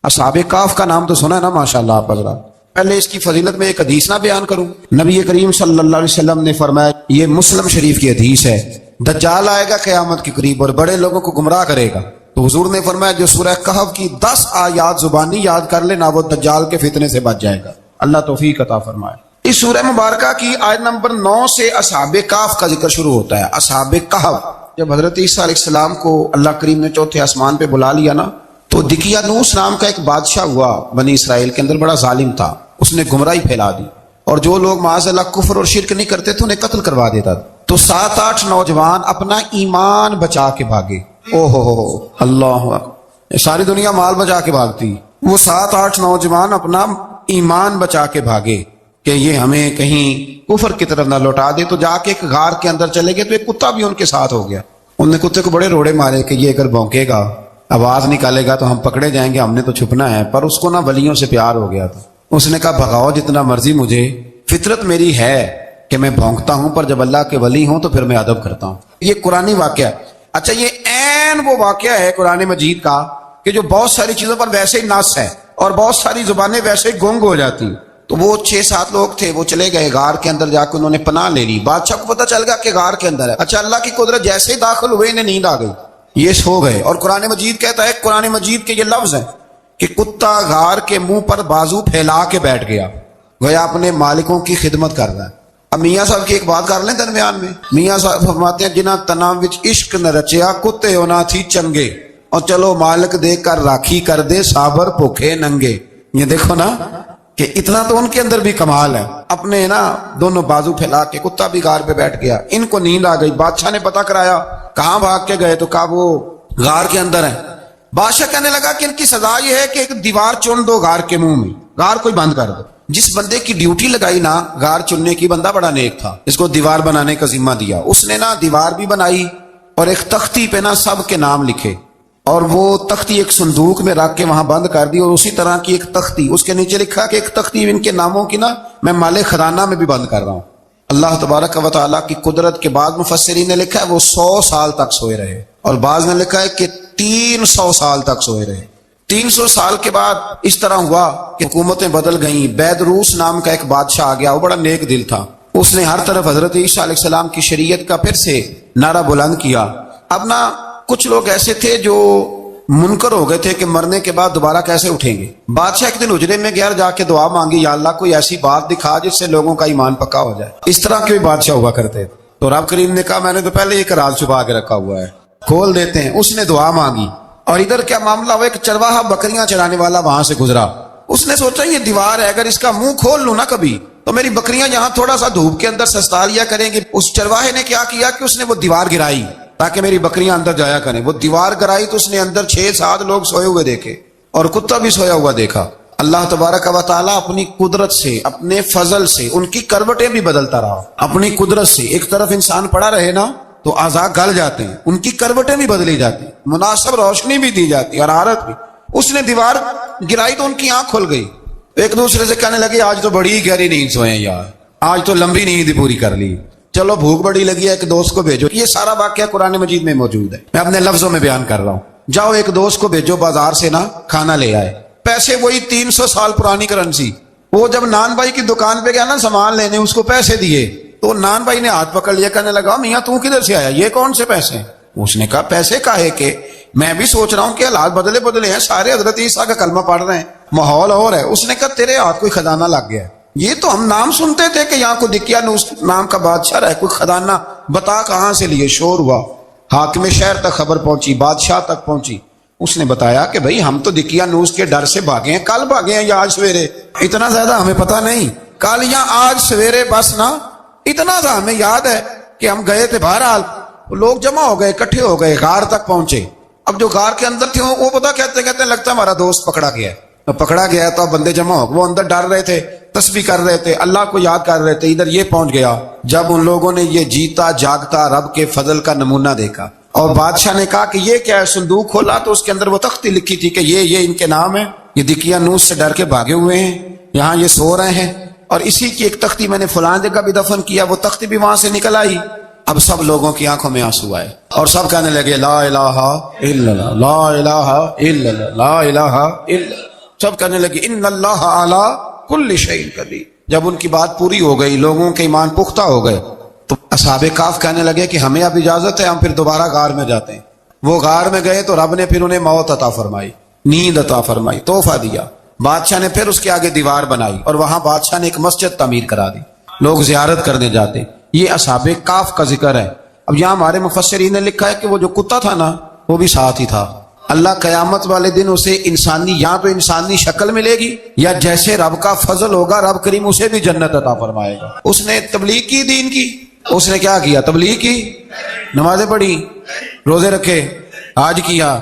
اصحاب کہف کا نام تو سنا ہے نا ماشاءاللہ آپ حضرات. پہلے اس کی فضیلت میں ایک حدیث نہ بیان کروں. نبی کریم صلی اللہ علیہ وسلم نے فرمایا، یہ مسلم شریف کی حدیث ہے، دجال آئے گا قیامت کے قریب اور بڑے لوگوں کو گمراہ کرے گا. تو حضور نے فرمایا جو سورہ کہف کی 10 آیات زبانی یاد کر لے نا، وہ دجال کے فتنے سے بچ جائے گا. اللہ توفیق عطا فرمائے. اس سورہ مبارکہ کی آیت نمبر 9 سے اصحاب کہف کا ذکر شروع ہوتا ہے. اصحاب کہف، جب حضرت عیسیٰ علیہ السلام کو اللہ کریم نے چوتھے آسمان پہ بلا لیا نا، تو دقیانوس نام کا ایک بادشاہ ہوا بنی اسرائیل کے اندر، بڑا ظالم تھا. اس نے گمراہی پھیلا دی اور جو لوگ معاذ اللہ کفر اور شرک نہیں کرتے تھے انہیں قتل کروا دیتا تھا. تو 7-8 نوجوان اپنا ایمان بچا کے بھاگے. او ہو اللہ، ساری دنیا مال بچا کے بھاگتی، وہ 7-8 نوجوان اپنا ایمان بچا کے بھاگے کہ یہ ہمیں کہیں کفر کی طرف نہ لوٹا دے. تو جا کے ایک غار کے اندر چلے گئے تو ایک کتا بھی ان کے ساتھ ہو گیا. انہوں نے کتے کو بڑے روڑے مارے کہ یہ اگر بھونکے گا، آواز نکالے گا تو ہم پکڑے جائیں گے، ہم نے تو چھپنا ہے. پر اس کو نا ولیوں سے پیار ہو گیا تھا. اس نے کہا بھگاؤ جتنا مرضی مجھے، فطرت میری ہے کہ میں بھونکتا ہوں، پر جب اللہ کے ولی ہوں تو پھر میں ادب کرتا ہوں. یہ قرآنی واقعہ ہے. اچھا، یہ عین وہ واقعہ ہے قرآن مجید کا کہ جو بہت ساری چیزوں پر ویسے ہی نص ہے اور بہت ساری زبانیں ویسے ہی گونگ ہو جاتی. تو وہ 6-7 لوگ تھے، وہ چلے گئے غار کے اندر، جا کے انہوں نے پناہ لے لی. بادشاہ کو پتہ چل گیا کہ غار کے اندر ہے. اچھا، اللہ کی قدرت، جیسے ہی داخل ہوئے انہیں نیند آ گئی، یہ سو گئے. اور قرآن مجید کہتا ہے، قرآن مجید کے یہ لفظ ہیں کہ کتا غار کے منہ پر بازو پھیلا کے بیٹھ گیا، گویا اپنے مالکوں کی خدمت کر رہا ہے. اب میاں صاحب کی ایک بات کر لیں درمیان میں. میاں صاحب فرماتے ہیں، جنہ تنام وچ عشق نہ رچیا، کتے ہونا تھی چنگے، اور چلو مالک دے کر راکھی کر دے، صابر بھوکے ننگے. یہ دیکھو نا کہ اتنا تو ان کے اندر بھی کمال ہے. اپنے نا دونوں بازو پھیلا کے، کتا بھی غار پہ بیٹھ گیا. ان کو نیند آ گئی. بادشاہ نے پتا کرایا کہاں بھاگ کے گئے، تو کہا وہ غار کے اندر ہے. بادشاہ کہنے لگا کہ ان کی سزا یہ ہے کہ ایک دیوار چن دو غار کے منہ میں، غار کوئی بند کر دو. جس بندے کی ڈیوٹی لگائی نا غار چننے کی، بندہ بڑا نیک تھا، اس کو دیوار بنانے کا ذمہ دیا. اس نے نا دیوار بھی بنائی اور ایک تختی پہ نا سب کے نام لکھے، اور وہ تختی ایک صندوق میں رکھ کے وہاں بند کر دی. اور اسی طرح کی ایک تختی اس کے نیچے لکھا کہ ایک تختی ان کے ناموں کی نا میں مال خزانہ میں بھی بند کر رہا ہوں. اللہ تبارک و تعالیٰ کی قدرت کے بعد مفسرین نے لکھا ہے وہ 100 سال تک سوئے رہے، اور بعض نے لکھا ہے کہ 300 سال تک سوئے رہے. 300 سال کے بعد اس طرح ہوا کہ حکومتیں بدل گئیں. بیدروس نام کا ایک بادشاہ آ گیا، وہ بڑا نیک دل تھا. اس نے ہر طرف حضرت عیسیٰ علیہ السلام کی شریعت کا پھر سے نعرہ بلند کیا. اب نا کچھ لوگ ایسے تھے جو منکر ہو گئے تھے کہ مرنے کے بعد دوبارہ کیسے اٹھیں گے. بادشاہ ایک دن حجرے میں گیا، جا کے دعا مانگی، یا اللہ کوئی ایسی بات دکھا جس سے لوگوں کا ایمان پکا ہو جائے. اس طرح کے بھی بادشاہ ہوا کرتے. تو رب کریم نے کہا میں نے تو پہلے یہ راز چھپا کے رکھا ہوا ہے، کھول دیتے ہیں. اس نے دعا مانگی، اور ادھر کیا معاملہ ہوا، ایک چرواہا بکریاں چرانے والا وہاں سے گزرا. اس نے سوچا یہ دیوار ہے، اگر اس کا منہ کھول لوں نا کبھی تو میری بکریاں یہاں تھوڑا سا دھوپ کے اندر سستا لیا کریں گے. اس چرواہے نے کیا کیا کہ اس نے وہ دیوار گرائی تاکہ میری بکریاں اندر جایا کریں. وہ دیوار گرائی تو اس نے اندر 6-7 لوگ سوئے ہوئے دیکھے، اور کتا بھی سویا ہوا دیکھا. اللہ تبارک و تعالیٰ اپنی قدرت سے، اپنے فضل سے ان کی کروٹیں بھی بدلتا رہا. اپنی قدرت سے ایک طرف انسان پڑا رہے نا تو اعضاء گل جاتے ہیں، ان کی کروٹیں بھی بدلی جاتی، مناسب روشنی بھی دی جاتی، حرارت بھی. اس نے دیوار گرائی تو ان کی آنکھ کھل گئی. ایک دوسرے سے کہنے لگے آج تو بڑی گہری نیند سوئے یار، آج تو لمبی نیند پوری کر لی، چلو بھوک بڑی لگی ہے ایک دوست کو بھیجو. یہ سارا واقعہ قرآن مجید میں موجود ہے، میں اپنے لفظوں میں بیان کر رہا ہوں. جاؤ ایک دوست کو بھیجو بازار سے نا کھانا لے آئے. پیسے وہی 300 سال پرانی کرنسی. وہ جب نان بھائی کی دکان پہ گیا نا سامان لینے، اس کو پیسے دیے تو نان بھائی نے ہاتھ پکڑ لیا، کہنے لگا میاں تو کدھر سے آیا، یہ کون سے پیسے ہیں؟ اس نے کہا پیسے کاہے کہ میں بھی سوچ رہا ہوں کہ حالات بدلے ہیں، سارے حضرت عیسیٰ کا کلمہ پڑھ رہے ہیں، ماحول اور ہے. اس نے کہا تیرے ہاتھ کوئی خزانہ لگ گیا ہے. یہ تو ہم نام سنتے تھے کہ یہاں کوئی دقیانوس نام کا بادشاہ رہے، کوئی خزانہ، بتا کہاں سے لیے. شور ہوا، حاکم شہر تک خبر پہنچی، بادشاہ تک پہنچی. اس نے بتایا کہ بھائی ہم تو دقیانوس کے ڈر سے بھاگے ہیں، کل بھاگے ہیں یا آج سویرے، اتنا زیادہ ہمیں پتہ نہیں، کل یا آج سویرے بس نا اتنا سا ہمیں یاد ہے کہ ہم گئے تھے. بہرحال لوگ جمع ہو گئے، اکٹھے ہو گئے، غار تک پہنچے. اب جو غار کے اندر تھے وہ پتا کہتے لگتا ہمارا دوست پکڑا گیا ہے. پکڑا گیا تو اب بندے جمع ہو گئے، وہ اندر ڈر رہے تھے، تسبیح کر رہے تھے، اللہ کو یاد کر رہے تھے. ادھر یہ پہنچ گیا جب ان لوگوں نے یہ جیتا جاگتا رب کے فضل کا نمونہ دیکھا. اور بادشاہ نے کہا کہ یہ کیا ہے. صندوق کھولا تو اس کے اندر وہ تختی لکھی تھی کہ یہ ان کے نام ہے، یہ دقیانوس سے ڈر کے بھاگے ہوئے ہیں، یہاں یہ سو رہے ہیں. اور اسی کی ایک تختی میں نے فلاں جگہ بھی دفن کیا، وہ تختی بھی وہاں سے نکل آئی. اب سب لوگوں کی آنکھوں میں آنسو آئے اور سب کہنے لگے لا الہ الا اللہ، لا الہ الا اللہ، لا الہ الا اللہ. سب کہنے لگے ان اللہ علی کل شیء قدیر۔ جب ان کی بات پوری ہو گئی، لوگوں کے ایمان پختہ ہو گئے، تو اصحاب کہف کہنے لگے کہ ہمیں اب اجازت ہے، ہم پھر دوبارہ غار میں جاتے ہیں۔ وہ غار میں گئے تو رب نے پھر انہیں موت عطا فرمائی، نیند عطا فرمائی، تحفہ دیا۔ بادشاہ نے پھر اس کے آگے دیوار بنائی اور وہاں بادشاہ نے ایک مسجد تعمیر کرا دی، لوگ زیارت کرنے جاتے۔ یہ اصحاب کہف کا ذکر ہے۔ اب یہاں ہمارے مفسرین نے لکھا ہے کہ وہ جو کتا تھا نا وہ بھی ساتھ ہی تھا۔ اللہ قیامت والے دن اسے انسانی، یا تو انسانی شکل ملے گی، یا جیسے رب کا فضل ہوگا رب کریم اسے بھی جنت عطا فرمائے گا۔ اس نے تبلیغ کی دین کی، اس نے کیا کیا؟ تبلیغ کی، نمازیں پڑھی، روزے رکھے، حج کیا،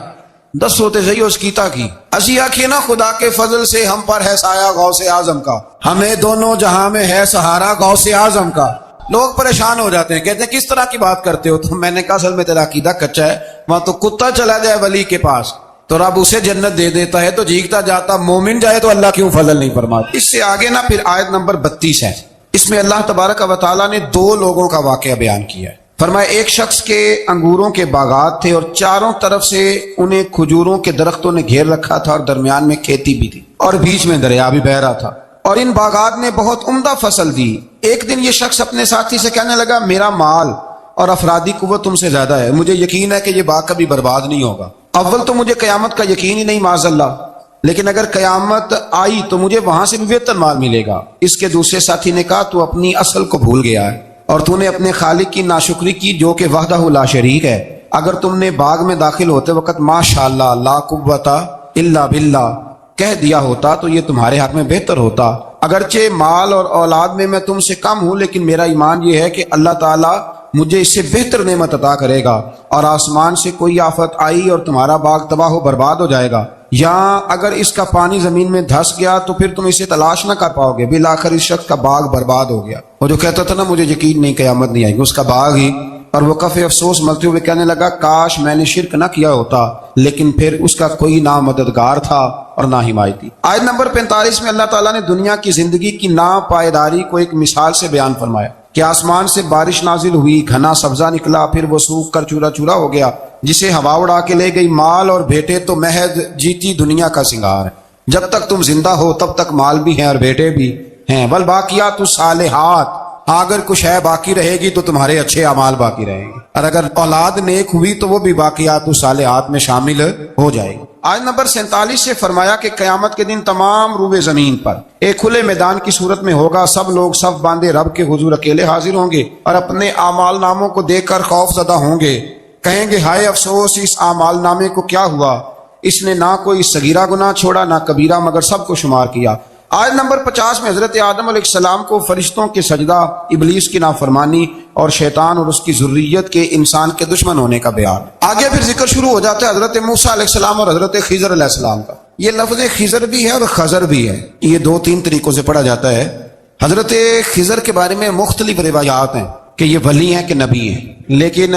10 ہوتے صحیح اس کیتا کی۔ اسی آنکھیں نا خدا کے فضل سے ہم پر ہے سایہ غوث اعظم کا، ہمیں دونوں جہاں میں ہے سہارا غوث اعظم کا۔ لوگ پریشان ہو جاتے ہیں، کہتے ہیں کس طرح کی بات کرتے ہو؟ تو میں نے کہا اصل میں تیرا عقیدہ کچا ہے۔ وہاں تو کتا چلا جائے ولی کے پاس تو رب اسے جنت دے دیتا ہے، تو جھیکتا جاتا مومن جائے تو اللہ کیوں فضل نہیں فرماتا؟ اس سے آگے نا پھر آیت نمبر 32 ہے، اس میں اللہ تبارک و تعالیٰ نے 2 لوگوں کا واقعہ بیان کیا ہے۔ فرمایا ایک شخص کے انگوروں کے باغات تھے اور چاروں طرف سے انہیں کھجوروں کے درختوں نے گھیر رکھا تھا اور درمیان میں کھیتی بھی تھی اور بیچ میں دریا بھی بہہ رہا تھا، اور ان باغات نے بہت عمدہ فصل دی۔ ایک دن یہ شخص اپنے ساتھی سے کہنے لگا میرا مال اور افرادی قوت تم سے زیادہ ہے، مجھے یقین ہے کہ یہ باغ کبھی برباد نہیں ہوگا۔ اول تو مجھے قیامت کا یقین ہی نہیں معاذ اللہ، لیکن اگر قیامت آئی تو مجھے وہاں سے بھی بہتر مال ملے گا۔ اس کے دوسرے ساتھی نے کہا تو اپنی اصل کو بھول گیا ہے اور تو نے اپنے خالق کی ناشکری کی جو کہ وحدہ لا شریک ہے۔ اگر تم نے باغ میں داخل ہوتے وقت ماشاءاللہ لا قوت الا باللہ کہہ دیا ہوتا تو یہ تمہارے حق میں بہتر ہوتا۔ اگرچہ مال اور اولاد میں میں تم سے کم ہوں، لیکن میرا ایمان یہ ہے کہ اللہ تعالیٰ مجھے اس سے بہتر نعمت عطا کرے گا، اور آسمان سے کوئی آفت آئی اور تمہارا باغ تباہ و برباد ہو جائے گا، یا اگر اس کا پانی زمین میں دھس گیا تو پھر تم اسے تلاش نہ کر پاؤ گے۔ بالآخر اس شخص کا باغ برباد ہو گیا۔ وہ جو کہتا تھا نا مجھے یقین نہیں قیامت نہیں آئے گی، اس کا باغ ہی، اور وہ کفِ افسوس ملتے ہوئے کہنے لگا کاش میں نے شرک نہ کیا ہوتا، لیکن پھر اس کا کوئی نہ مددگار تھا اور نہ حمایتی۔ آیت نمبر 45 میں اللہ تعالیٰ نے دنیا کی زندگی کی ناپائیداری کو ایک مثال سے بیان فرمایا کہ آسمان سے بارش نازل ہوئی، گھنا سبزہ نکلا، پھر وہ سوکھ کر چورا چورا ہو گیا، جسے ہوا اڑا کے لے گئی۔ مال اور بیٹے تو محض جیتی دنیا کا سنگار ہے، جب تک تم زندہ ہو تب تک مال بھی ہیں اور بیٹے بھی ہیں۔ والباقیات الصالحات، اگر کچھ ہے باقی رہے گی تو تمہارے اچھے اعمال باقی رہیں گے، اور اگر اولاد نیک ہوئی تو وہ بھی باقیات الصالحات میں شامل ہو جائے گی۔ آیت نمبر 47 سے فرمایا کہ قیامت کے دن تمام روئے زمین پر ایک کھلے میدان کی صورت میں ہوگا، سب لوگ صف باندھے رب کے حضور اکیلے حاضر ہوں گے اور اپنے اعمال ناموں کو دیکھ کر خوف زدہ ہوں گے، کہیں گے ہائے افسوس اس اعمال نامے کو کیا ہوا، اس نے نہ کوئی صغیرہ گناہ چھوڑا نہ کبیرہ، مگر سب کو شمار کیا۔ آیت نمبر 50 میں حضرت آدم علیہ السلام کو فرشتوں کے سجدہ، ابلیس کی نافرمانی اور شیطان اور اس کی ذریت کے انسان کے دشمن ہونے کا بیان۔ آگے پھر ذکر شروع ہو جاتا ہے حضرت موسیٰ علیہ السلام اور حضرت خضر علیہ السلام کا۔ یہ لفظ خضر بھی ہے اور خضر بھی ہے، یہ 2-3 طریقوں سے پڑھا جاتا ہے۔ حضرت خضر کے بارے میں مختلف روایات ہیں کہ یہ ولی ہیں کہ نبی ہیں، لیکن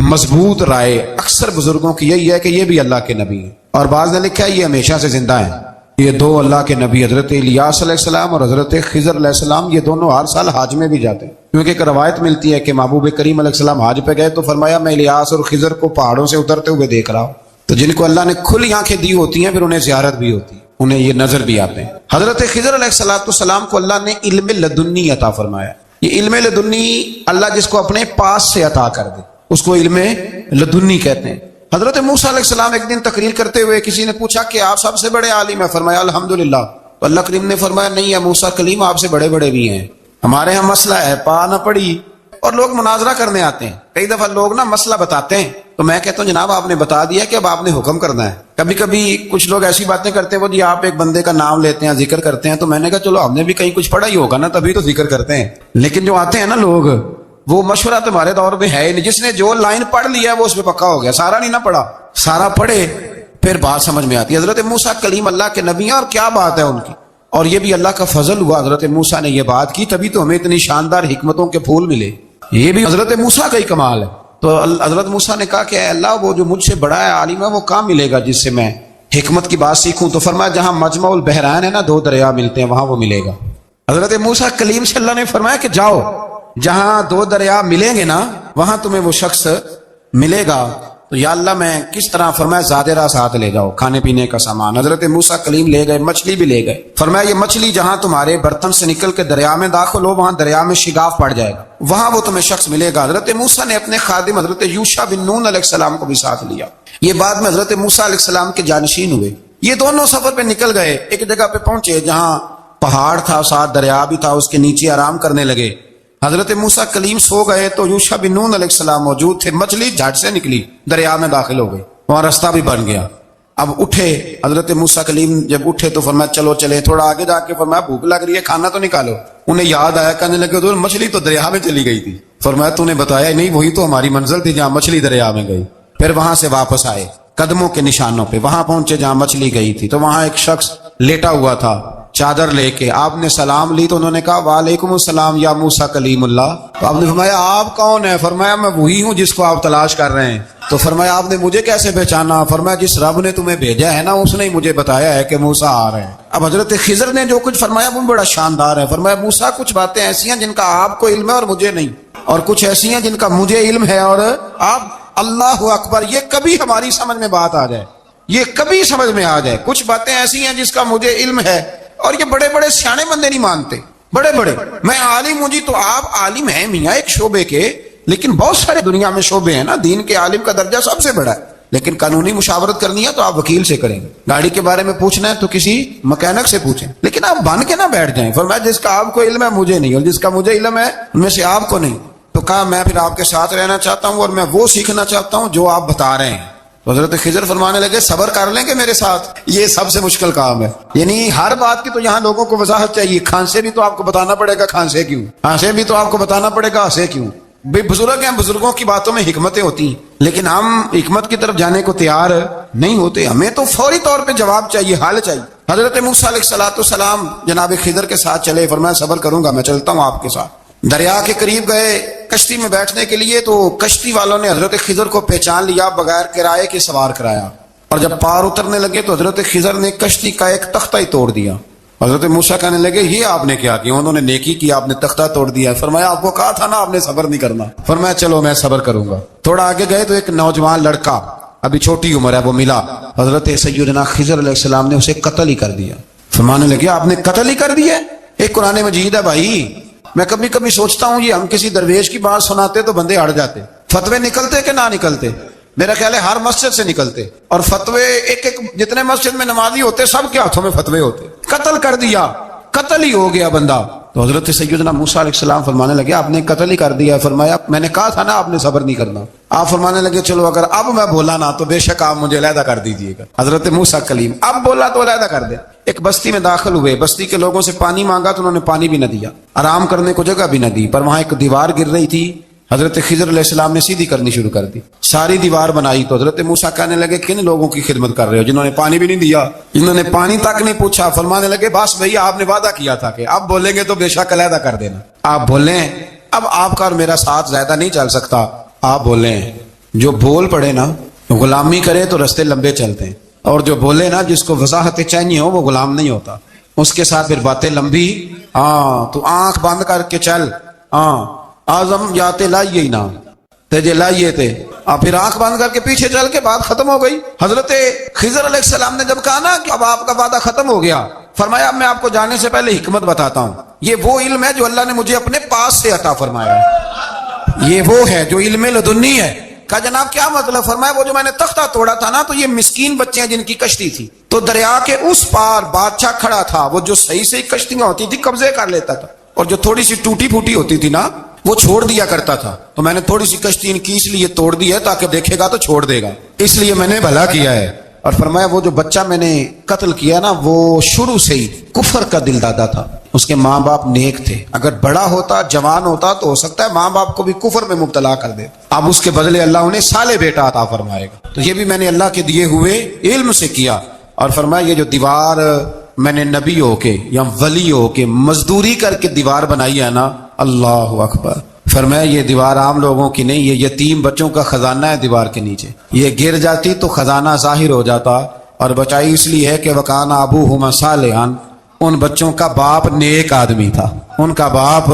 مضبوط رائے اکثر بزرگوں کی یہی ہے کہ یہ بھی اللہ کے نبی ہیں، اور بعض نے لکھا ہے یہ ہمیشہ سے زندہ ہیں۔ یہ 2 اللہ کے نبی حضرت الیاس علیہ السلام اور حضرت خضر علیہ السلام، یہ دونوں ہر سال حج میں بھی جاتے ہیں، کیونکہ ایک روایت ملتی ہے کہ محبوب کریم علیہ السلام حج پہ گئے تو فرمایا میں الیاس اور خضر کو پہاڑوں سے اترتے ہوئے دیکھ رہا ہوں۔ تو جن کو اللہ نے کھلی آنکھیں دی ہوتی ہیں پھر انہیں زیارت بھی ہوتی ہے، انہیں یہ نظر بھی آتے ہیں۔ حضرت خضر علیہ السلام کو اللہ نے علم لدنی عطا فرمایا۔ یہ علم لدنی اللہ جس کو اپنے پاس سے عطا کر دے اس کو علم لدنی کہتے ہیں۔ حضرت موسیٰ علیہ السلام ایک دن تقریر کرتے ہوئے کسی نے پوچھا کہ آپ سب سے بڑے عالم ہیں، فرمایا الحمدللہ۔ تو اللہ کریم نے فرمایا نہیں ہے موسیٰ کلیم آپ سے بڑے بڑے بھی ہیں، ہمارے ہاں مسئلہ ہے پا نہ پڑی، اور لوگ مناظرہ کرنے آتے ہیں۔ کئی دفعہ لوگ نا مسئلہ بتاتے ہیں تو میں کہتا ہوں جناب آپ نے بتا دیا کہ اب آپ نے حکم کرنا ہے۔ کبھی کبھی کچھ لوگ ایسی باتیں کرتے ہیں وہ جی آپ ایک بندے کا نام لیتے ہیں ذکر کرتے ہیں، تو میں نے کہا چلو ہم نے بھی کہیں کچھ پڑھا ہی ہوگا نا تبھی تو ذکر کرتے ہیں، لیکن جو آتے ہیں نا لوگ وہ مشورہ تمہارے دور میں ہے ہی نہیں، جس نے جو لائن پڑھ لیا وہ اس پہ پکا ہو گیا، سارا نہیں نہ پڑھا، سارا پڑھے پھر بات سمجھ میں آتی ہے۔ حضرت موسیٰ کلیم اللہ کے نبی ہیں اور کیا بات ہے ان کی، اور یہ بھی اللہ کا فضل ہوا حضرت موسیٰ نے یہ بات کی تبھی تو ہمیں اتنی شاندار حکمتوں کے پھول ملے، یہ بھی حضرت موسیٰ کا ہی کمال ہے۔ تو حضرت موسیٰ نے کہا کہ اے اللہ وہ جو مجھ سے بڑا ہے عالم ہے وہ کہاں ملے گا جس سے میں حکمت کی بات سیکھوں؟ تو فرمایا جہاں مجمع البحرین ہے نا 2 دریا ملتے ہیں وہاں وہ ملے گا۔ حضرت موسیٰ کلیم سے اللہ نے فرمایا کہ جاؤ جہاں 2 دریا ملیں گے نا وہاں تمہیں وہ شخص ملے گا تو یا اللہ میں کس طرح؟ فرمایا زادرہ ساتھ لے جاؤ، کھانے پینے کا سامان۔ حضرت موسیٰ کلیم لے گئے، مچھلی بھی لے گئے۔ فرمایا یہ مچھلی جہاں تمہارے برتن سے نکل کے دریا میں داخل ہو، وہاں دریا میں شگاف پڑ جائے گا، وہاں وہ تمہیں شخص ملے گا۔ حضرت موسیٰ نے اپنے خادم حضرت یوشع بن نون علیہ السلام کو بھی ساتھ لیا۔ یہ بعد میں حضرت موسیٰ علیہ السلام کے جانشین ہوئے۔ یہ دونوں سفر پہ نکل گئے، ایک جگہ پہ پہنچے جہاں پہاڑ تھا، ساتھ دریا بھی تھا، اس کے نیچے آرام کرنے لگے۔ حضرت موسیٰ کلیم سو گئے تو یوشع بن نون علیہ السلام موجود تھے۔ مچھلی جھٹ سے نکلی، دریا میں داخل ہو گئی، وہاں راستہ بھی بن گیا۔ اب اٹھے حضرت موسیٰ کلیم، جب اٹھے تو فرمایا چلو چلے، تھوڑا آگے جا کے فرمایا بھوک لگ رہی ہے، کھانا تو نکالو۔ انہیں یاد آیا، کہنے لگے تو مچھلی تو دریا میں چلی گئی تھی۔ فرمایا تو نے بتایا نہیں، وہی تو ہماری منزل تھی جہاں مچھلی دریا میں گئی۔ پھر وہاں سے واپس آئے قدموں کے نشانوں پہ، وہاں پہنچے جہاں مچھلی گئی تھی، تو وہاں ایک شخص لیٹا ہوا تھا چادر لے کے۔ آپ نے سلام لی تو انہوں نے کہا وعلیکم السلام یا موسیٰ کلیم اللہ۔ تو آپ نے فرمایا آپ کون ہیں؟ فرمایا میں وہی ہوں جس کو آپ تلاش کر رہے ہیں۔ تو فرمایا آپ نے مجھے کیسے پہچانا؟ فرمایا جس رب نے تمہیں بھیجا ہے نا، اس نے ہی مجھے بتایا ہے کہ موسیٰ آ رہے ہیں۔ اب حضرت خضر نے جو کچھ فرمایا وہ بڑا شاندار ہے۔ فرمایا موسیٰ کچھ باتیں ایسی ہیں جن کا آپ کو علم ہے اور مجھے نہیں، اور کچھ ایسی ہیں جن کا مجھے علم ہے اور آپ۔ اللہ اکبر، یہ کبھی ہماری سمجھ میں بات آ جائے، یہ کبھی سمجھ میں آ جائے۔ کچھ باتیں ایسی ہیں جس کا مجھے علم ہے، اور یہ بڑے بڑے سیانے بندے نہیں مانتے، بڑے بڑے۔ میں عالم ہوں جی، تو آپ عالم ہیں میاں ایک شعبے کے، لیکن بہت سارے دنیا میں شعبے ہیں نا، دین کے عالم کا درجہ سب سے بڑا ہے، لیکن قانونی مشاورت کرنی ہے تو آپ وکیل سے کریں گے، گاڑی کے بارے میں پوچھنا ہے تو کسی مکینک سے پوچھیں، لیکن آپ بن کے نہ بیٹھ جائیں۔ فرمایا جس کا آپ کو علم ہے مجھے نہیں، اور جس کا مجھے علم ہے ان میں سے آپ کو نہیں۔ تو کہا میں پھر آپ کے ساتھ رہنا چاہتا ہوں اور میں وہ سیکھنا چاہتا ہوں جو آپ بتا رہے ہیں۔ حضرت خضر فرمانے لگے صبر کر لیں گے میرے ساتھ، یہ سب سے مشکل کام ہے۔ یعنی ہر بات کی تو یہاں لوگوں کو وضاحت چاہیے، کھانسے بھی تو آپ کو بتانا پڑے گا کھانسے کیوں، ہنسے بھی تو آپ کو بتانا پڑے گا ہنسے کیوں۔ بے بزرگ ہیں، بزرگوں کی باتوں میں حکمتیں ہوتی ہیں، لیکن ہم حکمت کی طرف جانے کو تیار نہیں ہوتے، ہمیں تو فوری طور پہ جواب چاہیے، حل چاہیے۔ حضرت موسیٰ علیہ السلام جناب خضر کے ساتھ چلے، فرمایا صبر کروں گا، میں چلتا ہوں آپ کے ساتھ۔ دریا کے قریب گئے کشتی میں بیٹھنے کے لیے، تو کشتی والوں نے حضرت خضر کو پہچان لیا، بغیر کرائے کے سوار کرایا، اور جب پار اترنے لگے تو حضرت خضر نے کشتی کا ایک تختہ ہی توڑ دیا۔ حضرت موسیٰ کہنے لگے یہ آپ نے کیا کیا؟ انہوں نے نیکی کی، آپ نے تختہ توڑ دیا۔ فرمایا آپ کو کہا تھا نا آپ نے صبر نہیں کرنا۔ فرمایا چلو میں صبر کروں گا۔ تھوڑا آگے گئے تو ایک نوجوان لڑکا، ابھی چھوٹی عمر ہے، وہ ملا۔ حضرت سیدنا خضر علیہ السلام نے اسے قتل ہی کر دیا۔ فرمانے لگے آپ نے قتل ہی کر دیا؟ ایک قرآن مجید ہے بھائی، میں کبھی کبھی سوچتا ہوں یہ ہم کسی درویش کی بات سناتے تو بندے اڑ جاتے، فتوے نکلتے کہ نہ نکلتے؟ میرا خیال ہے ہر مسجد سے نکلتے، اور فتوے ایک ایک جتنے مسجد میں نمازی ہوتے سب کے ہاتھوں میں فتوے ہوتے۔ قتل کر دیا، قتل ہی ہو گیا بندہ۔ تو حضرت سیدنا موسیٰ علیہ السلام فرمانے لگے آپ نے قتل ہی کر دیا۔ فرمایا میں نے کہا تھا نا آپ نے صبر نہیں کرنا۔ آپ فرمانے لگے چلو اگر اب میں بولا نا تو بے شک آپ مجھے علیحدہ کر دیجیے گا۔ حضرت موسیٰ کلیم اب بولا تو علیحدہ کر دے۔ ایک بستی میں داخل ہوئے، بستی کے لوگوں سے پانی مانگا تو انہوں نے پانی بھی نہ دیا، آرام کرنے کو جگہ بھی نہ دی، پر وہاں ایک دیوار گر رہی تھی، حضرت خضر علیہ السلام نے سیدھی کرنی شروع کر دی، ساری دیوار بنائی۔ تو حضرت موسیٰ کہنے لگے کن لوگوں کی خدمت کر رہے ہو جنہوں نے پانی بھی نہیں دیا، جنہوں نے پانی تک نہیں پوچھا؟ فرمانے لگے بس بھیا آپ نے وعدہ کیا تھا کہ اب بولیں گے تو بے شک علیحدہ کر دینا، آپ بولیں، اب آپ کا اور میرا ساتھ زیادہ نہیں چل سکتا، آپ بولیں۔ جو بول پڑے نا غلامی کرے تو رستے لمبے چلتے ہیں، اور جو بولے نا جس کو وضاحت چاہیے ہو وہ غلام نہیں ہوتا، اس کے ساتھ پھر باتیں لمبی۔ تو آنکھ بند کر کے چل، آزم جاتے لائیے ہی نام تجھے لائیے تھے، پھر آنکھ بند کر کے پیچھے چل کے بات ختم ہو گئی۔ حضرت خضر علیہ السلام نے جب کہا نا کہ اب آپ کا وعدہ ختم ہو گیا، فرمایا اب میں آپ کو جانے سے پہلے حکمت بتاتا ہوں، یہ وہ علم ہے جو اللہ نے مجھے اپنے پاس سے عطا فرمایا ہے، یہ وہ ہے جو علم لدنی ہے۔ کہا جناب کیا مطلب؟ فرمایا وہ جو میں نے تختہ توڑا تھا نا، تو یہ مسکین بچے ہیں جن کی کشتی تھی، تو دریا کے اس پار بادشاہ کھڑا تھا، وہ جو صحیح صحیح کشتیاں ہوتی تھی قبضے کر لیتا تھا، اور جو تھوڑی سی ٹوٹی پھوٹی ہوتی تھی نا وہ چھوڑ دیا کرتا تھا، تو میں نے تھوڑی سی کشتی ان کی اس لیے توڑ دی ہے تاکہ دیکھے گا تو چھوڑ دے گا، اس لیے میں نے بھلا کیا ہے۔ اور فرمایا وہ جو بچہ میں نے قتل کیا نا وہ شروع سے ہی کفر کا دل دادا تھا، اس کے ماں باپ نیک تھے، اگر بڑا ہوتا جوان ہوتا تو ہو سکتا ہے ماں باپ کو بھی کفر میں مبتلا کر دے، اب اس کے بدلے اللہ انہیں صالح بیٹا عطا فرمائے گا، تو یہ بھی میں نے اللہ کے دیے ہوئے علم سے کیا۔ اور فرمایا یہ جو دیوار میں نے نبی ہو کے یا ولی ہو کے مزدوری کر کے دیوار بنائی ہے نا، اللہ اکبر، فرمایا یہ دیوار عام لوگوں کی نہیں، یہ یتیم بچوں کا خزانہ ہے دیوار کے نیچے، یہ گر جاتی تو خزانہ ظاہر ہو جاتا، اور بچائی اس لیے ہے کہ وکان ابوہما صالحا، ان بچوں کا باپ نیک آدمی تھا، ان کا باپ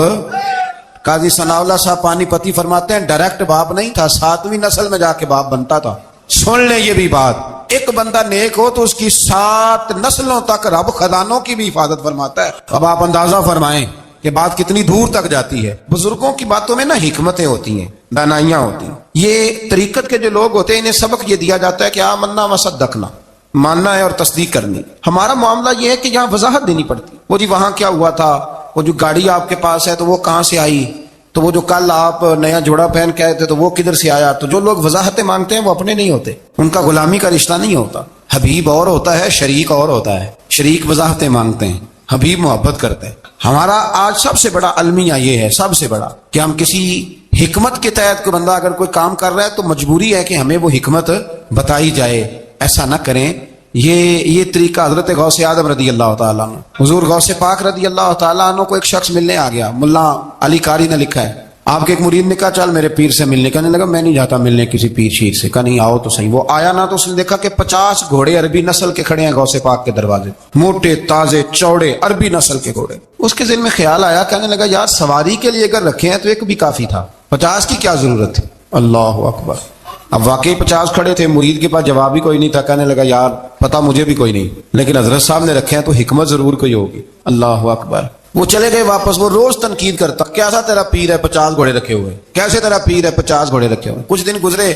قاضی ثناء اللہ صاحب پانی پتی فرماتے ہیں ڈائریکٹ باپ نہیں تھا، 7ویں نسل میں جا کے باپ بنتا تھا۔ سن لیں یہ بھی بات، ایک بندہ نیک ہو تو اس کی 7 نسلوں تک رب خزانوں کی بھی حفاظت فرماتا ہے۔ اب آپ اندازہ فرمائیں کہ بات کتنی دور تک جاتی ہے۔ بزرگوں کی باتوں میں نا حکمتیں ہوتی ہیں، دانائیاں ہوتی ہیں۔ یہ طریقت کے جو لوگ ہوتے ہیں انہیں سبق یہ دیا جاتا ہے کہ آمنا وصدقنا، ماننا ہے اور تصدیق کرنی۔ ہمارا معاملہ یہ ہے کہ یہاں وضاحت دینی پڑتی، وہ جی وہاں کیا ہوا تھا، وہ جو گاڑی آپ کے پاس ہے تو وہ کہاں سے آئی، تو وہ جو کل آپ نیا جوڑا پہن کے آئے تھے تو وہ کدھر سے آیا۔ تو جو لوگ وضاحتیں مانگتے ہیں وہ اپنے نہیں ہوتے، ان کا غلامی کا رشتہ نہیں ہوتا۔ حبیب اور ہوتا ہے، شریک اور ہوتا ہے۔ شریک وضاحتیں مانگتے ہیں، حبیب محبت کرتے ہیں۔ ہمارا آج سب سے بڑا المیہ یہ ہے، سب سے بڑا، کہ ہم کسی حکمت کے تحت کوئی بندہ اگر کوئی کام کر رہا ہے تو مجبوری ہے کہ ہمیں وہ حکمت بتائی جائے۔ ایسا نہ کریں۔ یہ طریقہ حضرت غوث اعظم رضی اللہ تعالیٰ عنہ، حضور غوث پاک رضی اللہ تعالیٰ عنہ کو ایک شخص ملنے آ گیا۔ ملا علی قاری نے لکھا ہے، آپ کے ایک مرید نے کہا چل میرے پیر سے ملنے، کہنے لگا میں نہیں جاتا ملنے کسی پیر شیر سے۔ کہا نہیں آؤ تو صحیح۔ وہ آیا نا تو اس نے دیکھا کہ 50 گھوڑے عربی نسل کے کھڑے ہیں غوث پاک کے دروازے، موٹے تازے چوڑے عربی نسل کے گھوڑے۔ اس کے ذہن میں خیال آیا، کہنے لگا یار سواری کے لیے اگر رکھے ہیں تو ایک بھی کافی تھا، 50 کی کیا ضرورت تھی۔ اللہ اکبر۔ اب واقعی 50 کھڑے تھے، مرید کے پاس جواب ہی کوئی نہیں تھا۔ کہنے لگا یار پتہ مجھے بھی کوئی نہیں، لیکن حضرت صاحب نے رکھے ہیں تو حکمت ضرور کوئی ہوگی۔ اللہ اکبر۔ وہ چلے گئے واپس۔ وہ روز تنقید کرتا، کیسا تیرا پیر ہے 50 گھوڑے رکھے ہوئے، کیسے تیرا پیر ہے 50 گھوڑے رکھے ہوئے۔ کچھ دن گزرے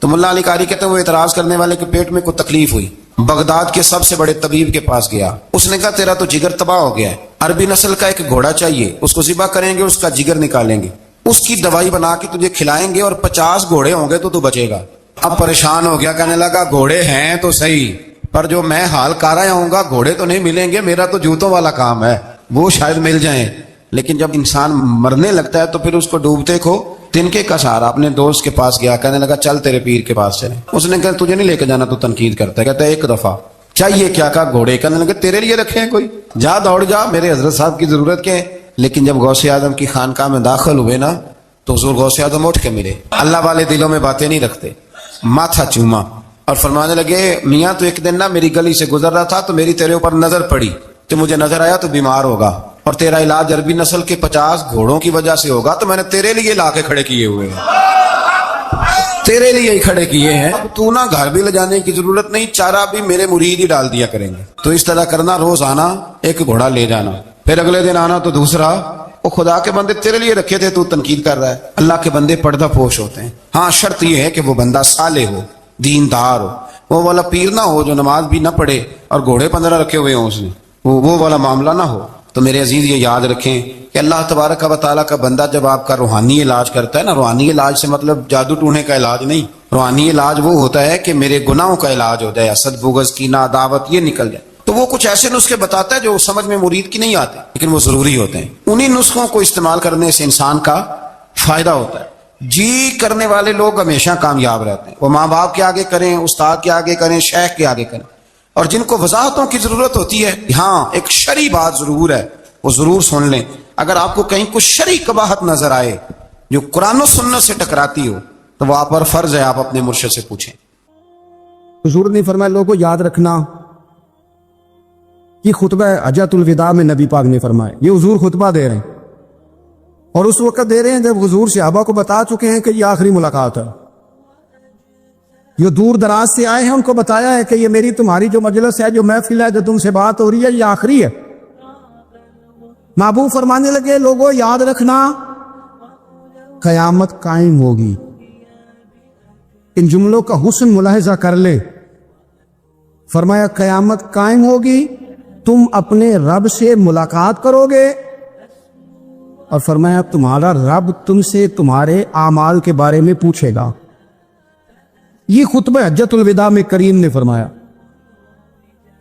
تو ملا علی قاری کہتے ہیں وہ اعتراض کرنے والے کے پیٹ میں کوئی تکلیف ہوئی، بغداد کے سب سے بڑے طبیب کے پاس گیا۔ اس نے کہا تیرا تو جگر تباہ ہو گیا ہے، عربی نسل کا ایک گھوڑا چاہیے، اس کو ذبح کریں گے، اس کا جگر نکالیں گے، اس کی دوائی بنا کے تجھے کھلائیں گے اور 50 گھوڑے ہوں گے تو بچے گا۔ اب پریشان ہو گیا، کہنے لگا گھوڑے ہیں تو صحیح، پر جو میں حال کر رہا ہوں گا گھوڑے تو نہیں ملیں گے، میرا تو جوتوں والا کام ہے، وہ شاید مل جائیں۔ لیکن جب انسان مرنے لگتا ہے تو پھر اس کو ڈوبتے کو تنکے کا سہارا۔ اپنے دوست کے پاس گیا، کہنے لگا چل تیرے پیر کے پاس چلیں۔ اس نے کہا تجھے نہیں لے کے جانا، تو تنقید کرتا ہے۔ کہتا ہے ایک دفعہ چاہیے کیا، کہا گھوڑے۔ کہنے لگا تیرے لیے رکھے ہیں کوئی، جا دوڑ جا، میرے حضرت صاحب کی ضرورت کیا ہے۔ لیکن جب غوث اعظم کی خانقاہ میں داخل ہوئے نا تو حضور غوث اعظم اٹھ کے ملے۔ اللہ والے دلوں میں باتیں نہیں رکھتے، ماتھا چوما اور فرمانے لگے میاں تو ایک دن نا میری گلی سے گزر رہا تھا تو میری تیرے اوپر نظر پڑی، تو مجھے نظر آیا تو بیمار ہوگا اور تیرا علاج عربی نسل کے 50 گھوڑوں کی وجہ سے ہوگا، تو میں نے تیرے لیے لا کے کھڑے کیے ہوئے ہیں، تیرے لیے ہی کھڑے کیے ہیں۔ اب تو نہ گھر بھی لے جانے کی ضرورت نہیں، چارہ بھی میرے مرید ہی ڈال دیا کریں گے۔ تو اس طرح کرنا، روز آنا ایک گھوڑا لے جانا، پھر اگلے دن آنا تو دوسرا۔ وہ خدا کے بندے تیرے لیے رکھے تھے، تو تنقید کر رہا ہے۔ اللہ کے بندے پردہ پوش ہوتے ہیں۔ ہاں شرط یہ ہے کہ وہ بندہ صالح ہو، دیندار ہو، وہ والا پیر نہ ہو جو نماز بھی نہ پڑھے اور گھوڑے 15 رکھے ہوئے ہوں اس نے، وہ والا معاملہ نہ ہو۔ تو میرے عزیز یہ یاد رکھیں کہ اللہ تبارک و تعالیٰ کا بندہ جب آپ کا روحانی علاج کرتا ہے نا، روحانی علاج سے مطلب جادو ٹونے کا علاج نہیں، روحانی علاج وہ ہوتا ہے کہ میرے گناہوں کا علاج ہو جائے، حسد بغض کینہ عداوت یہ نکل جائے۔ تو وہ کچھ ایسے نسخے بتاتا ہے جو سمجھ میں مرید کی نہیں آتے، لیکن وہ ضروری ہوتے ہیں۔ انہی نسخوں کو استعمال کرنے سے انسان کا فائدہ ہوتا ہے۔ جی کرنے والے لوگ ہمیشہ کامیاب رہتے ہیں، وہ ماں باپ کے آگے کریں، استاد کے آگے کریں، شیخ کے آگے کریں۔ اور جن کو وضاحتوں کی ضرورت ہوتی ہے، ہاں ایک شرعی بات ضرور ہے، وہ ضرور سن لیں۔ اگر آپ کو کہیں کچھ شرعی قباحت نظر آئے جو قرآن و سنت سے ٹکراتی ہو تو وہ آپ پر فرض ہے آپ اپنے مرشد سے پوچھیں۔ حضور نے فرمایا لوگوں کو یاد رکھنا، یہ خطبہ حجۃ الوداع میں نبی پاک نے فرمایا، یہ حضور خطبہ دے رہے ہیں اور اس وقت دے رہے ہیں جب حضور صحابہ کو بتا چکے ہیں کہ یہ آخری ملاقات ہے۔ یہ دور دراز سے آئے ہیں، ان کو بتایا ہے کہ یہ میری تمہاری جو مجلس ہے، جو محفل ہے، جو تم سے بات ہو رہی ہے، یہ آخری ہے۔ محبوب فرمانے لگے لوگوں یاد رکھنا قیامت قائم ہوگی۔ ان جملوں کا حسن ملاحظہ کر لے۔ فرمایا قیامت قائم ہوگی، تم اپنے رب سے ملاقات کرو گے، اور فرمایا تمہارا رب تم سے تمہارے اعمال کے بارے میں پوچھے گا۔ یہ خطبہ حجۃ الوداع میں کریم نے فرمایا۔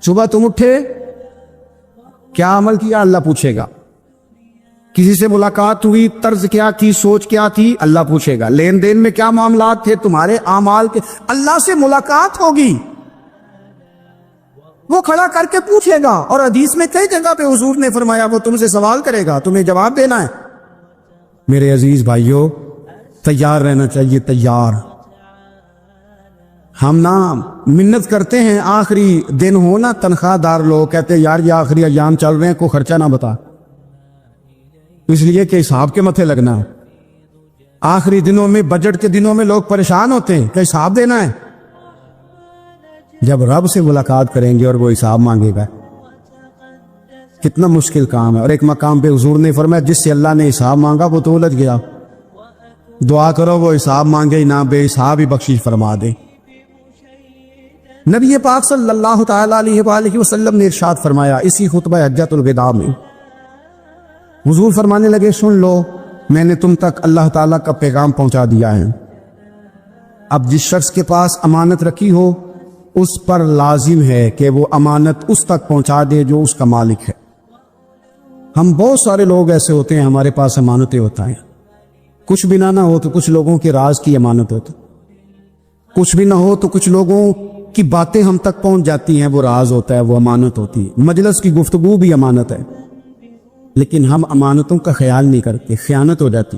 صبح تم اٹھے، کیا عمل کیا؟ اللہ پوچھے گا۔ کسی سے ملاقات ہوئی، طرز کیا تھی، سوچ کیا تھی، اللہ پوچھے گا۔ لین دین میں کیا معاملات تھے، تمہارے اعمال کے، اللہ سے ملاقات ہوگی، وہ کھڑا کر کے پوچھے گا۔ اور حدیث میں کئی جگہ پہ حضور نے فرمایا وہ تم سے سوال کرے گا، تمہیں جواب دینا ہے۔ میرے عزیز بھائیوں، تیار رہنا چاہیے، تیار۔ ہم نا منت کرتے ہیں آخری دن ہو نا، تنخواہ دار لوگ کہتے ہیں یار یہ آخری ایام چل رہے ہیں، کوئی خرچہ نہ بتا، اس لیے کہ حساب کے متھے لگنا ہے. آخری دنوں میں بجٹ کے دنوں میں لوگ پریشان ہوتے ہیں کہ حساب دینا ہے. جب رب سے ملاقات کریں گے اور وہ حساب مانگے گا, کتنا مشکل کام ہے. اور ایک مقام پہ حضور نے فرمایا جس سے اللہ نے حساب مانگا وہ تو الجھ گیا. دعا کرو وہ حساب مانگے ہی نہ, بے حساب ہی بخشش فرما دے. نبی پاک صلی اللہ تعالی علیہ وآلہ وسلم نے ارشاد فرمایا اسی خطبہ حجۃ الوداع میں, حضور فرمانے لگے سن لو میں نے تم تک اللہ تعالیٰ کا پیغام پہنچا دیا ہے. اب جس شخص کے پاس امانت رکھی ہو اس پر لازم ہے کہ وہ امانت اس تک پہنچا دے جو اس کا مالک ہے. ہم بہت سارے لوگ ایسے ہوتے ہیں ہمارے پاس امانتیں ہوتا ہیں, کچھ بھی نہ ہو تو کچھ لوگوں کے راز کی امانت ہوتی, کچھ بھی نہ ہو تو کچھ لوگوں کی باتیں ہم تک پہنچ جاتی ہیں, وہ راز ہوتا ہے, وہ امانت ہوتی ہے. مجلس کی گفتگو بھی امانت ہے, لیکن ہم امانتوں کا خیال نہیں کرتے, خیانت ہو جاتی.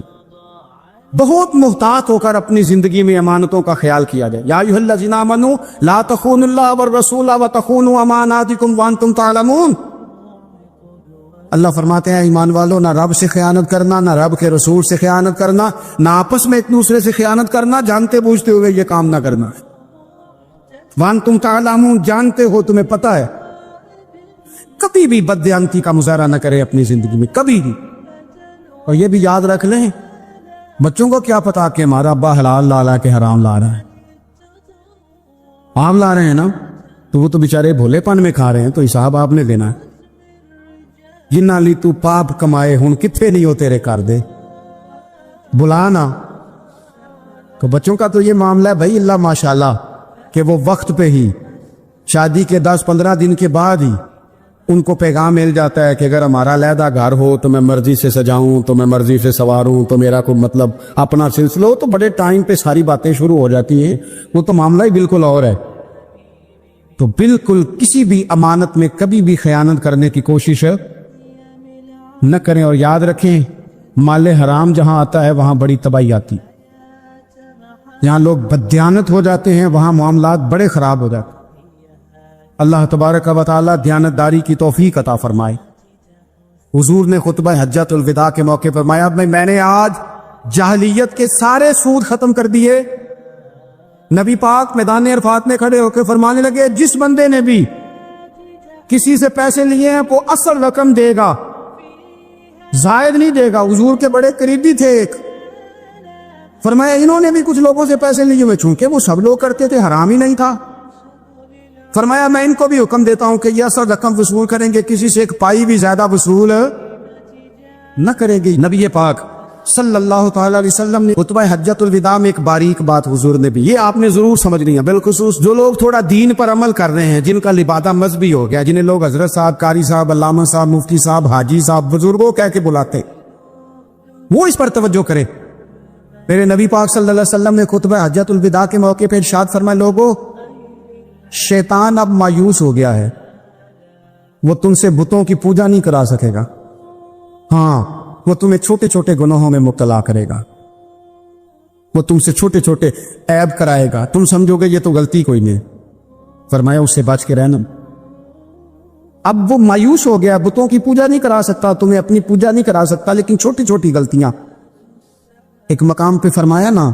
بہت محتاط ہو کر اپنی زندگی میں امانتوں کا خیال کیا جائے. یا ایھا الذین آمنوا لا تخونوا اللہ والرسول وتخونوا اماناتکم وانتم تعلمون. اللہ فرماتے ہیں ایمان والو نہ رب سے خیانت کرنا, نہ رب کے رسول سے خیانت کرنا, نہ آپس میں ایک دوسرے سے خیانت کرنا, جانتے بوجھتے ہوئے یہ کام نہ کرنا. وانتم تعلمون, جانتے ہو, تمہیں پتہ ہے. کبھی بھی بددیانتی کا مظاہرہ نہ کرے اپنی زندگی میں, کبھی بھی. اور یہ بھی یاد رکھ لیں بچوں کو کیا پتا کہ ہمارا ابا حلال لا لا کے حرام لا رہا ہے. آپ لا رہے ہیں نا تو وہ تو بیچارے بھولے پن میں کھا رہے ہیں, تو حساب آپ نے دینا ہے. جنہ لی تو پاپ کمائے ہن کتنے نہیں ہو تیرے کر دے, بلا نا. تو بچوں کا تو یہ معاملہ ہے بھائی, اللہ ماشاءاللہ کہ وہ وقت پہ ہی شادی کے 10-15 دن کے بعد ہی ان کو پیغام مل جاتا ہے کہ اگر ہمارا علیحدہ گھر ہو تو میں مرضی سے سجاؤں, تو میں مرضی سے سواروں, تو میرا کوئی مطلب اپنا سلسلہ ہو. تو بڑے ٹائم پہ ساری باتیں شروع ہو جاتی ہیں, وہ تو معاملہ ہی بالکل اور ہے. تو بالکل کسی بھی امانت میں کبھی بھی خیانت کرنے کی کوشش نہ کریں. اور یاد رکھیں مال حرام جہاں آتا ہے وہاں بڑی تباہی آتی. جہاں لوگ بددیانت ہو جاتے ہیں وہاں معاملات بڑے خراب ہو جاتے ہیں. اللہ تبارک و تعالی دیانتداری کی توفیق عطا فرمائے. حضور نے خطبہ حجۃ الوداع کے موقع پر فرمایا میں نے آج جاہلیت کے سارے سود ختم کر دیے. نبی پاک میدان عرفات میں کھڑے ہو کے فرمانے لگے جس بندے نے بھی کسی سے پیسے لیے ہیں وہ اصل رقم دے گا, زائد نہیں دے گا. حضور کے بڑے قریبی تھے ایک, فرمایا انہوں نے بھی کچھ لوگوں سے پیسے لیے ہوئے, چونکہ وہ سب لوگ کرتے تھے, حرام ہی نہیں تھا. فرمایا میں ان کو بھی حکم دیتا ہوں کہ یہ اصل رقم وصول کریں گے, کسی سے ایک پائی بھی زیادہ وصول نہ کریں گے. نبی پاک صلی اللہ تعالی علیہ وسلم نے خطبہ حجۃ الوداع میں ایک باریک بات حضور نے بھی, یہ آپ نے ضرور سمجھنی ہے, بالخصوص جو لوگ تھوڑا دین پر عمل کر رہے ہیں, جن کا لبادہ مذہبی ہو گیا, جنہیں لوگ حضرت صاحب, قاری صاحب, علامہ صاحب, مفتی صاحب, حاجی صاحب, بزرگوں کہہ کے بلاتے, وہ اس پر توجہ کرے. میرے نبی پاک صلی اللہ علیہ وسلم نے خطبہ حجۃ الوداع کے موقع پہ ارشاد فرمایا لوگوں شیطان اب مایوس ہو گیا ہے, وہ تم سے بتوں کی پوجا نہیں کرا سکے گا. ہاں وہ تمہیں چھوٹے چھوٹے گناہوں میں مبتلا کرے گا, وہ تم سے چھوٹے چھوٹے عیب کرائے گا, تم سمجھو گے یہ تو غلطی کوئی نہیں. فرمایا اس سے بچ کے رہنا. اب وہ مایوس ہو گیا, بتوں کی پوجا نہیں کرا سکتا, تمہیں اپنی پوجا نہیں کرا سکتا, لیکن چھوٹی چھوٹی غلطیاں. ایک مقام پہ فرمایا نا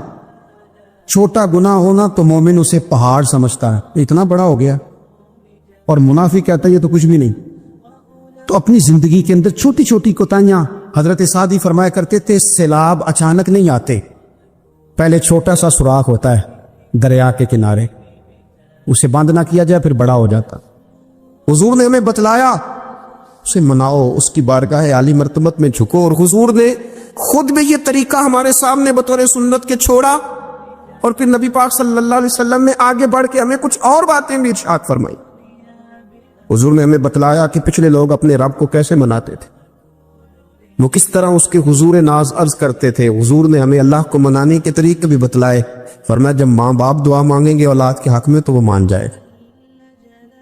چھوٹا گناہ ہونا تو مومن اسے پہاڑ سمجھتا ہے, اتنا بڑا ہو گیا, اور منافق کہتا ہے یہ تو کچھ بھی نہیں. تو اپنی زندگی کے اندر چھوٹی چھوٹی کوتاہیاں, حضرت سعدی فرمایا کرتے تھے سیلاب اچانک نہیں آتے, پہلے چھوٹا سا سوراخ ہوتا ہے دریا کے کنارے, اسے بند نہ کیا جائے پھر بڑا ہو جاتا. حضور نے ہمیں بتلایا اسے مناؤ, اس کی بارگاہ عالی مرتبت میں جھکو, اور حضور نے خود بھی یہ طریقہ ہمارے سامنے بطور سنت کے چھوڑا, اور پھر نبی پاک صلی اللہ علیہ وسلم نے آگے بڑھ کے ہمیں کچھ اور باتیں بھی ارشاد فرمائی. حضور نے ہمیں بتلایا کہ پچھلے لوگ اپنے رب کو کیسے مناتے تھے, وہ کس طرح اس کے حضور ناز عرض کرتے تھے. حضور نے ہمیں اللہ کو منانے کے طریقے بھی بتلائے. فرمایا جب ماں باپ دعا مانگیں گے اولاد کے حق میں تو وہ مان جائے گا.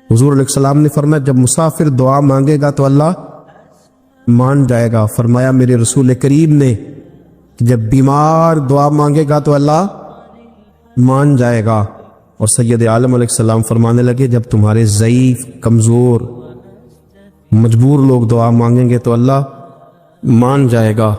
حضور علیہ السلام نے فرمایا جب مسافر دعا مانگے گا تو اللہ مان جائے گا. فرمایا میرے رسول کریم نے کہ جب بیمار دعا مانگے گا تو اللہ مان جائے گا. اور سید عالم علیہ السلام فرمانے لگے جب تمہارے ضعیف, کمزور, مجبور لوگ دعا مانگیں گے تو اللہ مان جائے گا۔